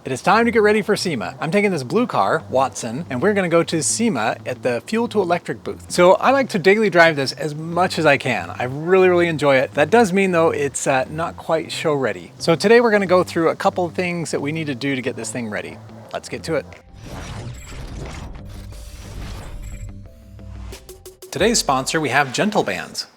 It is time to get ready for SEMA. I'm taking this blue car, Wattson, and we're gonna go to SEMA at the Fuel to Electric booth. So I like to daily drive this as much as I can. I really enjoy it. That does mean though, it's not quite show ready. So today we're gonna go through a couple of things that we need to do to get this thing ready. Let's get to it. Today's sponsor, we have Gentle Bands.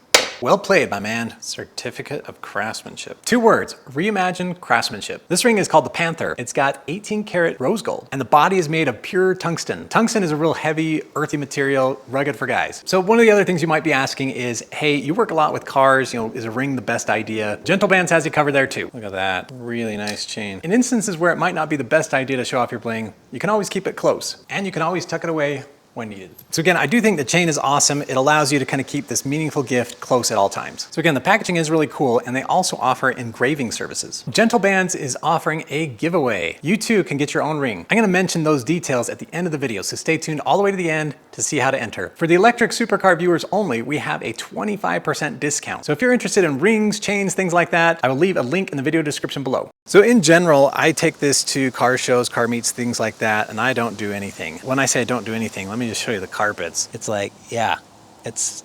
Well played, my man. Certificate of Craftsmanship. 2 words, reimagine craftsmanship. This ring is called the Panther. It's got 18 karat rose gold and the body is made of pure tungsten. Tungsten is a real heavy, earthy material, rugged for guys. So one of the other things you might be asking is, hey, you work a lot with cars, is a ring the best idea? Gentle Bands has you covered there too. Look at that, really nice chain. In instances where it might not be the best idea to show off your bling, you can always keep it close and you can always tuck it away when needed. So again, I do think the chain is awesome. It allows you to kind of keep this meaningful gift close at all times. So again, the packaging is really cool and they also offer engraving services. Gentle Bands is offering a giveaway. You too can get your own ring. I'm gonna mention those details at the end of the video, so stay tuned all the way to the end to see how to enter. For the Electric Supercar viewers only, we have a 25% discount. So if you're interested in rings, chains, things like that, I will leave a link in the video description below. So in general, I take this to car shows, car meets, things like that, and I don't do anything. When I say I don't do anything, let me just show you the carpets. It's like, yeah, it's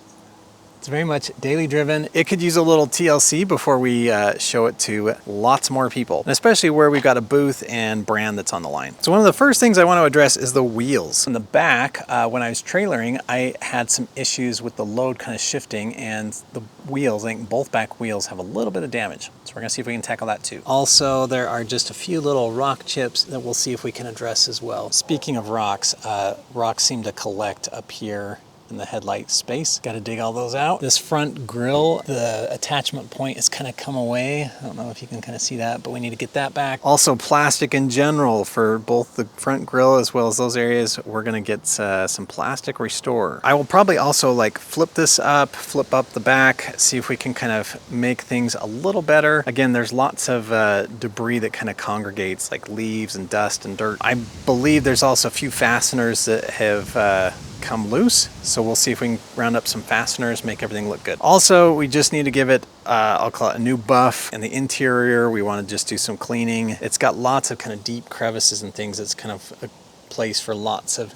very much daily driven. It could use a little TLC before we show it to lots more people, and especially where we've got a booth and brand that's on the line. So one of the first things I want to address is the wheels. In the back, when I was trailering, I had some issues with the load kind of shifting and the wheels, I think both back wheels have a little bit of damage. So we're gonna see if we can tackle that too. Also, there are just a few little rock chips that we'll see if we can address as well. Speaking of rocks, rocks seem to collect up here in the headlight space. Got to dig all those out. This front grille, the attachment point is kind of come away. I don't know if you can kind of see that, but we need to get that back. Also plastic in general for both the front grille as well as those areas. We're gonna get some plastic restore. I will probably also like flip this up, flip up the back, see if we can kind of make things a little better. Again, there's lots of debris that kind of congregates, like leaves and dust and dirt. I believe there's also a few fasteners that have come loose, so we'll see if we can round up some fasteners, make everything look good. Also, we just need to give it I'll call it a new buff. In the interior, we want to just do some cleaning. It's got lots of kind of deep crevices and things. It's kind of a place for lots of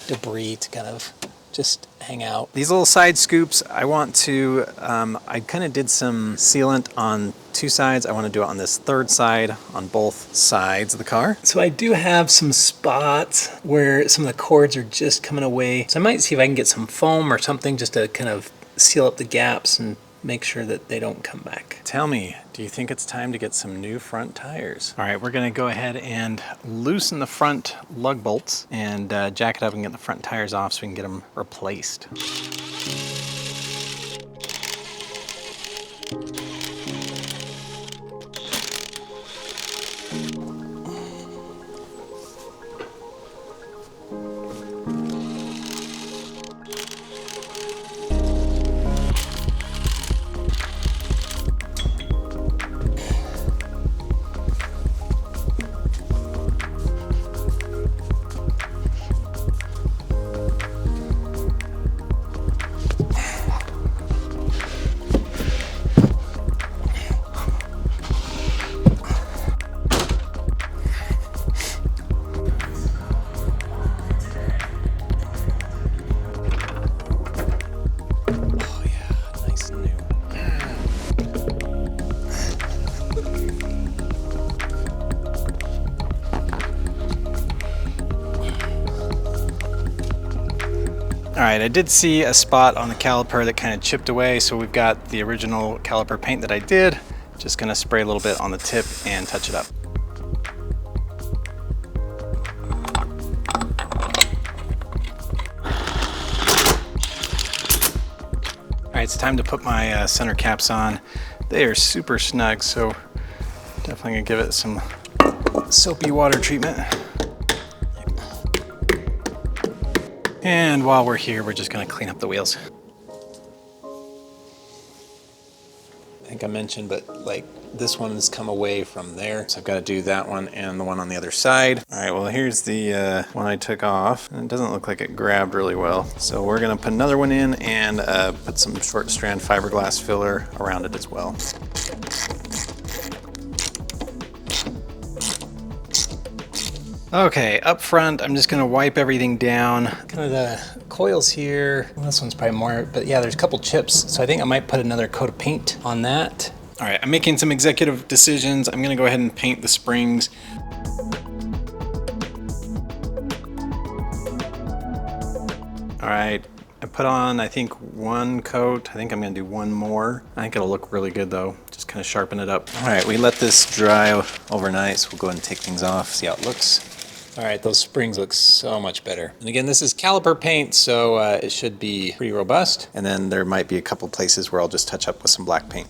debris to kind of just hang out. These little side scoops, I want to, I kind of did some sealant on 2 sides. I want to do it on this 3rd side on both sides of the car. So I do have some spots where some of the cords are just coming away. So I might see if I can get some foam or something just to kind of seal up the gaps and make sure that they don't come back. Tell me, do you think it's time to get some new front tires? All right, we're gonna go ahead and loosen the front lug bolts and jack it up and get the front tires off so we can get them replaced. All right, I did see a spot on the caliper that kind of chipped away, so we've got the original caliper paint that I did. Just gonna spray a little bit on the tip and touch it up. All right, it's time to put my center caps on. They are super snug, so definitely gonna give it some soapy water treatment. And while we're here, we're just gonna clean up the wheels. I think I mentioned, but like this one has come away from there. So I've got to do that one and the one on the other side. All right, well, here's the one I took off. And it doesn't look like it grabbed really well. So we're gonna put another one in and put some short strand fiberglass filler around it as well. Okay, up front, I'm just gonna wipe everything down. Kind of the coils here. Well, this one's probably more, but yeah, there's a couple chips. So I think I might put another coat of paint on that. All right, I'm making some executive decisions. I'm gonna go ahead and paint the springs. All right, I put on, I think, one coat. I think I'm gonna do one more. I think it'll look really good though. Just kind of sharpen it up. All right, we let this dry overnight, so we'll go ahead and take things off, see how it looks. All right, those springs look so much better. And again, this is caliper paint, so it should be pretty robust. And then there might be a couple places where I'll just touch up with some black paint.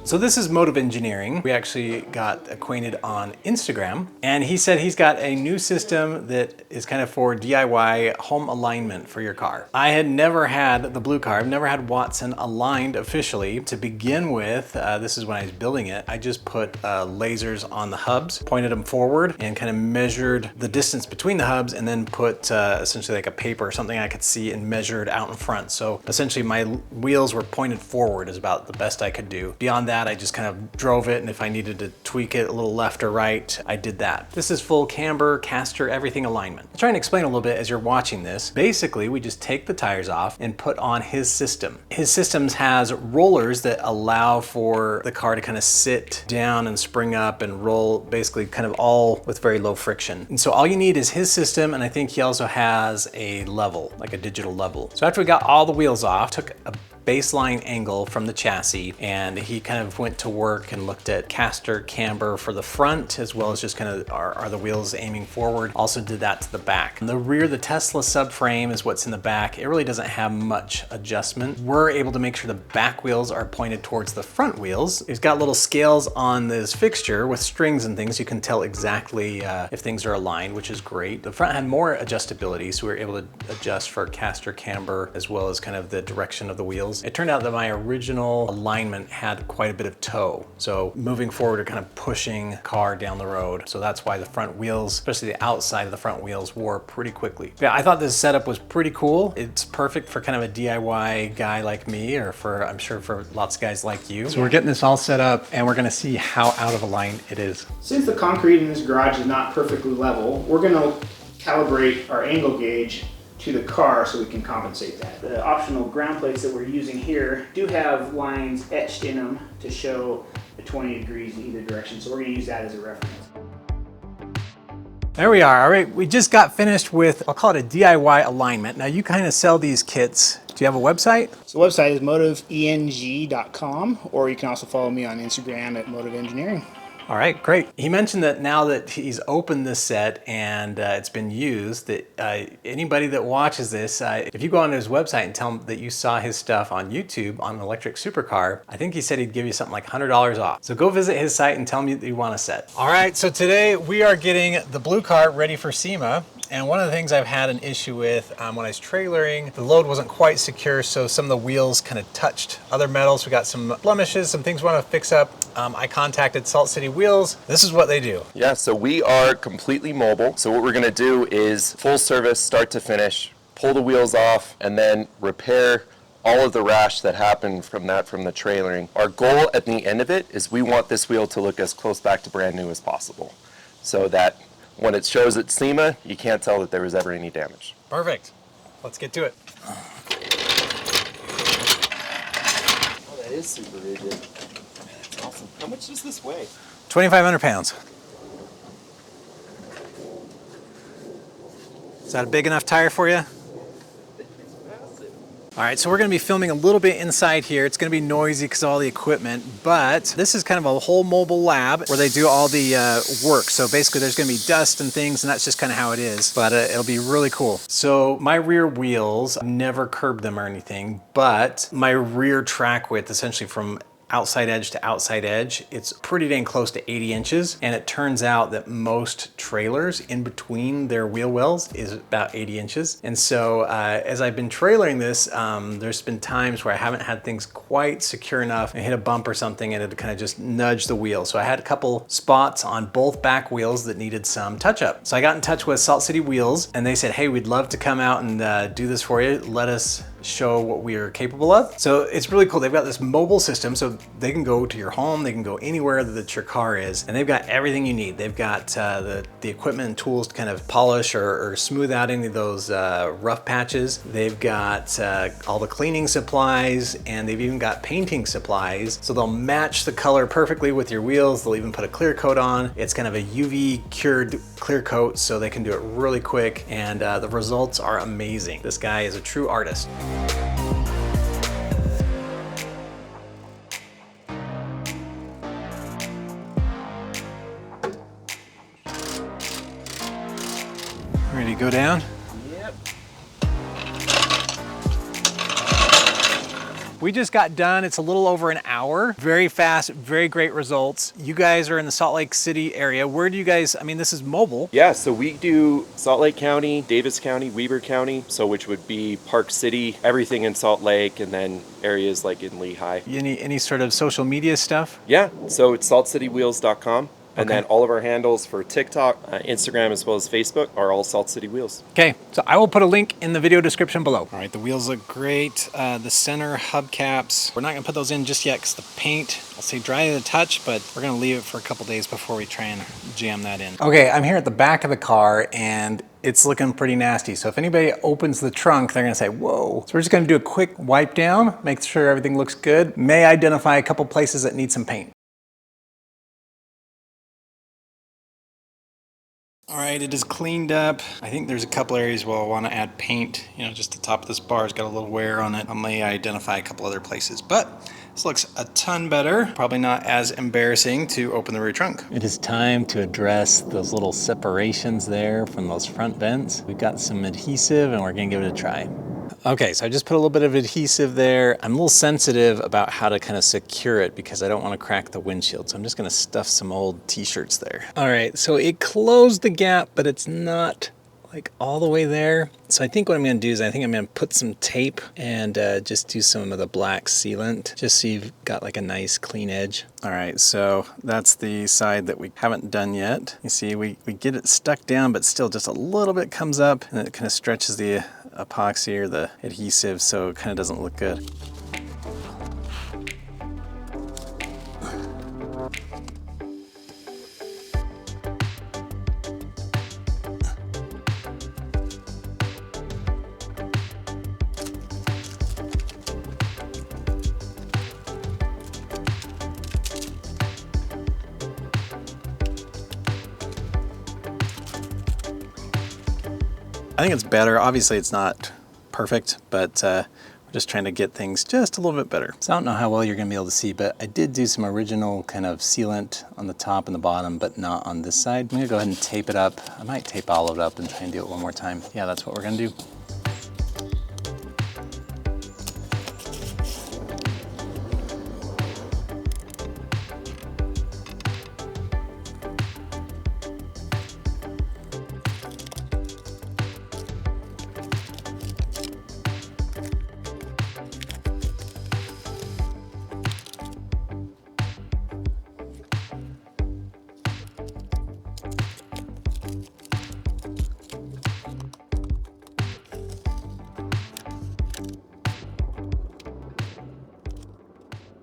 So this is Motive Engineering. We actually got acquainted on Instagram, and he said he's got a new system that is kind of for DIY home alignment for your car. I had never had the blue car. I've never had Wattson aligned officially. To begin with, this is when I was building it, I just put lasers on the hubs, pointed them forward, and kind of measured the distance between the hubs, and then put essentially like a paper or something I could see and measured out in front. So essentially my wheels were pointed forward is about the best I could do. Beyond that, I just kind of drove it, and if I needed to tweak it a little left or right, I did that. This is full camber, caster, everything alignment. I'll try and explain a little bit as you're watching this. Basically, we just take the tires off and put on his system. His systems has rollers that allow for the car to kind of sit down and spring up and roll, basically kind of all with very low friction. And so all you need is his system, and I think he also has a level, like a digital level. So after we got all the wheels off, took a baseline angle from the chassis, and he kind of went to work and looked at caster, camber for the front, as well as just kind of are the wheels aiming forward. Also did that to the back. In the rear, the Tesla subframe is what's in the back. It really doesn't have much adjustment. We're able to make sure the back wheels are pointed towards the front wheels. It's got little scales on this fixture with strings and things. You can tell exactly if things are aligned, which is great. The front had more adjustability, so we were able to adjust for caster, camber, as well as kind of the direction of the wheels. It turned out that my original alignment had quite a bit of toe. So moving forward or kind of pushing car down the road. So that's why the front wheels, especially the outside of the front wheels, wore pretty quickly. Yeah, I thought this setup was pretty cool. It's perfect for kind of a DIY guy like me, or for, I'm sure for lots of guys like you. So we're getting this all set up, and we're gonna see how out of line it is. Since the concrete in this garage is not perfectly level, we're gonna calibrate our angle gauge to the car so we can compensate that. The optional ground plates that we're using here do have lines etched in them to show the 20 degrees in either direction, so we're going to use that as a reference. There we are. All right, we just got finished with, I'll call it a DIY alignment. Now you kind of sell these kits. Do you have a website? So the website is motiveeng.com, or you can also follow me on Instagram at Motive Engineering. All right, great. He mentioned that now that he's opened this set and it's been used, that anybody that watches this, if you go on his website and tell him that you saw his stuff on YouTube on Electric Supercar, I think he said he'd give you something like $100 off. So go visit his site and tell him that you want a set. All right, so today we are getting the blue car ready for SEMA. And one of the things I've had an issue with when I was trailering, the load wasn't quite secure, so some of the wheels kind of touched other metals. We got some blemishes, some things we want to fix up. I contacted Salt City Wheels. This is what they do. Yeah, so we are completely mobile. So what we're gonna do is full service, start to finish, pull the wheels off, and then repair all of the rash that happened from the trailering. Our goal at the end of it is we want this wheel to look as close back to brand new as possible, so that when it shows at SEMA, you can't tell that there was ever any damage. Perfect. Let's get to it. Oh, that is super rigid. That's awesome. How much does this weigh? 2,500 pounds. Is that a big enough tire for you? All right, so we're gonna be filming a little bit inside here. It's gonna be noisy because of all the equipment, but this is kind of a whole mobile lab where they do all the work. So basically there's gonna be dust and things, and that's just kind of how it is, but it'll be really cool. So my rear wheels, never curbed them or anything, but my rear track width, essentially from outside edge to outside edge, it's pretty dang close to 80 inches. And it turns out that most trailers in between their wheel wells is about 80 inches. And so as I've been trailering this, there's been times where I haven't had things quite secure enough and hit a bump or something and it kind of just nudged the wheel. So I had a couple spots on both back wheels that needed some touch up. So I got in touch with Salt City Wheels and they said, hey, we'd love to come out and do this for you. Let us show what we are capable of. So it's really cool. They've got this mobile system so they can go to your home, they can go anywhere that your car is, and they've got everything you need. They've got the equipment and tools to kind of polish or smooth out any of those rough patches. They've got all the cleaning supplies, and they've even got painting supplies. So they'll match the color perfectly with your wheels. They'll even put a clear coat on. It's kind of a UV cured clear coat, so they can do it really quick, and the results are amazing. This guy is a true artist. Ready to go down? Yep. We just got done. It's a little over an hour. Very fast, very great results. You guys are in the Salt Lake City area. Where do you guys, I mean, this is mobile. Yeah, so we do Salt Lake County, Davis County, Weber County, so which would be Park City, everything in Salt Lake, and then areas like in Lehigh. Any sort of social media stuff? Yeah, so it's saltcitywheels.com. And Okay. then all of our handles for TikTok, Instagram, as well as Facebook are all Salt City Wheels. Okay, so I will put a link in the video description below. All right, the wheels look great. The center hubcaps, we're not gonna put those in just yet because the paint, I'll say dry to the touch, but we're gonna leave it for a couple days before we try and jam that in. Okay, I'm here at the back of the car and it's looking pretty nasty. So if anybody opens the trunk, they're gonna say, whoa. So we're just gonna do a quick wipe down, make sure everything looks good. May identify a couple places that need some paint. All right, it is cleaned up. I think there's a couple areas where I want to add paint. You know, just the top of this bar has got a little wear on it. I may identify a couple other places, but this looks a ton better. Probably not as embarrassing to open the rear trunk. It is time to address those little separations there from those front vents. We've got some adhesive and we're gonna give it a try. Okay, so I just put a little bit of adhesive there. I'm a little sensitive about how to kind of secure it because I don't want to crack the windshield. So I'm just going to stuff some old t-shirts there. All right, so it closed the gap, but it's not like all the way there. So I think what I'm going to do is I think I'm going to put some tape and just do some of the black sealant just so you've got like a nice clean edge. All right, so that's the side that we haven't done yet. You see, we get it stuck down, but still just a little bit comes up and it kind of stretches the epoxy or the adhesive, so it kind of doesn't look good. I think it's better. Obviously it's not perfect, but we're just trying to get things just a little bit better. So I don't know how well you're gonna be able to see, but I did do some original kind of sealant on the top and the bottom, but not on this side. I'm gonna go ahead and tape it up. I might tape all of it up and try and do it one more time. Yeah, that's what we're gonna do.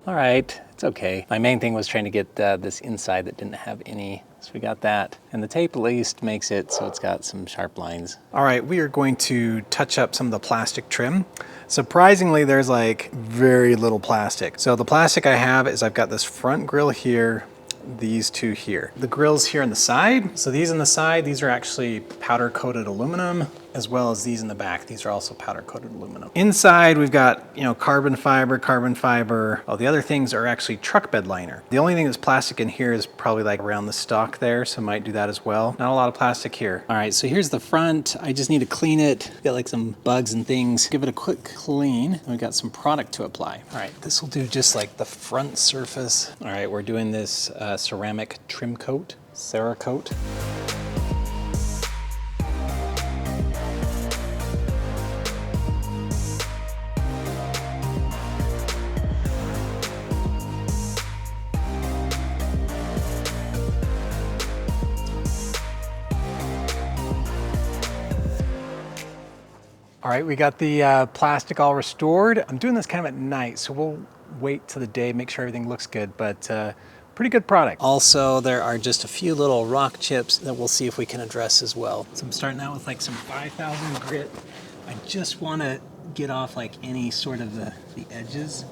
All right, it's okay. My main thing was trying to get this inside that didn't have any, so we got that. And the tape at least makes it so it's got some sharp lines. All right, we are going to touch up some of the plastic trim. Surprisingly, there's like very little plastic. So the plastic I have is I've got this front grille here, these two here. The grills here on the side. So these on the side, these are actually powder coated aluminum. as well as these in the back. These are also powder coated aluminum. Inside we've got, you know, carbon fiber. Oh, the other things are actually truck bed liner. The only thing that's plastic in here is probably like around the stock there, so might do that as well. Not a lot of plastic here. All right, so here's the front. I just need to clean it. Got like some bugs and things. Give it a quick clean. We got some product to apply. All right, this will do just like the front surface. All right, we're doing this ceramic trim coat, Cerakote. All right, we got the plastic all restored. I'm doing this kind of at night, so we'll wait till the day, make sure everything looks good, but pretty good product. Also, there are just a few little rock chips that we'll see if we can address as well. So I'm starting out with like some 5000 grit. I just want to get off like any sort of the edges.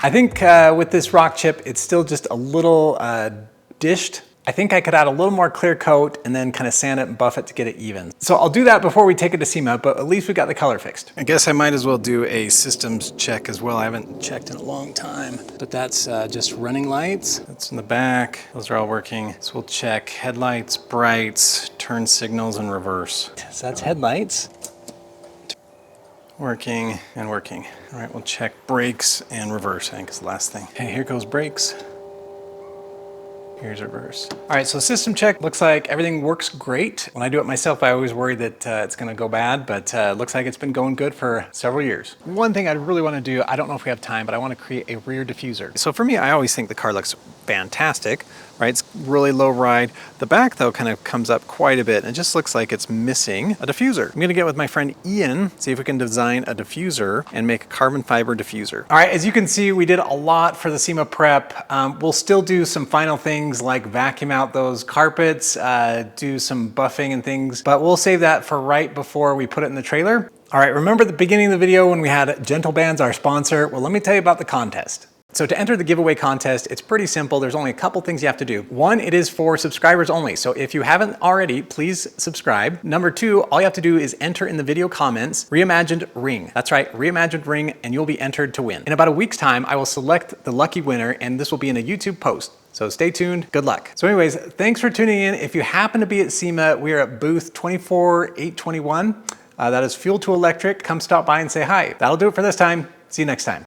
I think with this rock chip, it's still just a little dished. I think I could add a little more clear coat and then kind of sand it and buff it to get it even. So I'll do that before we take it to SEMA, but at least we got the color fixed. I guess I might as well do a systems check as well. I haven't checked in a long time, but that's just running lights. That's in the back. Those are all working. So we'll check headlights, brights, turn signals, and reverse. So that's headlights. Working and working. All right, we'll check brakes and reverse, I think is the last thing. Okay, here goes brakes. Here's reverse. All right, so system check. Looks like everything works great. When I do it myself, I always worry that it's gonna go bad, but looks like it's been going good for several years. One thing I really wanna do, I don't know if we have time, but I wanna create a rear diffuser. So for me, I always think the car looks fantastic, right? It's really low ride. The back though kind of comes up quite a bit and it just looks like it's missing a diffuser. I'm gonna get with my friend Ian, see if we can design a diffuser and make a carbon fiber diffuser. All right, as you can see, we did a lot for the SEMA prep. We'll still do some final things like vacuum out those carpets, do some buffing and things, but we'll save that for right before we put it in the trailer. All right, remember the beginning of the video when we had Gentle Bands, our sponsor? Well, let me tell you about the contest. So to enter the giveaway contest, it's pretty simple. There's only a couple things you have to do. One, it is for subscribers only. So if you haven't already, please subscribe. Number two, all you have to do is enter in the video comments, reimagined ring. That's right, reimagined ring, and you'll be entered to win. In about a week's time, I will select the lucky winner, and this will be in a YouTube post. So stay tuned, good luck. So anyways, thanks for tuning in. If you happen to be at SEMA, we are at booth 24821. That is Fuel to Electric. Come stop by and say hi. That'll do it for this time. See you next time.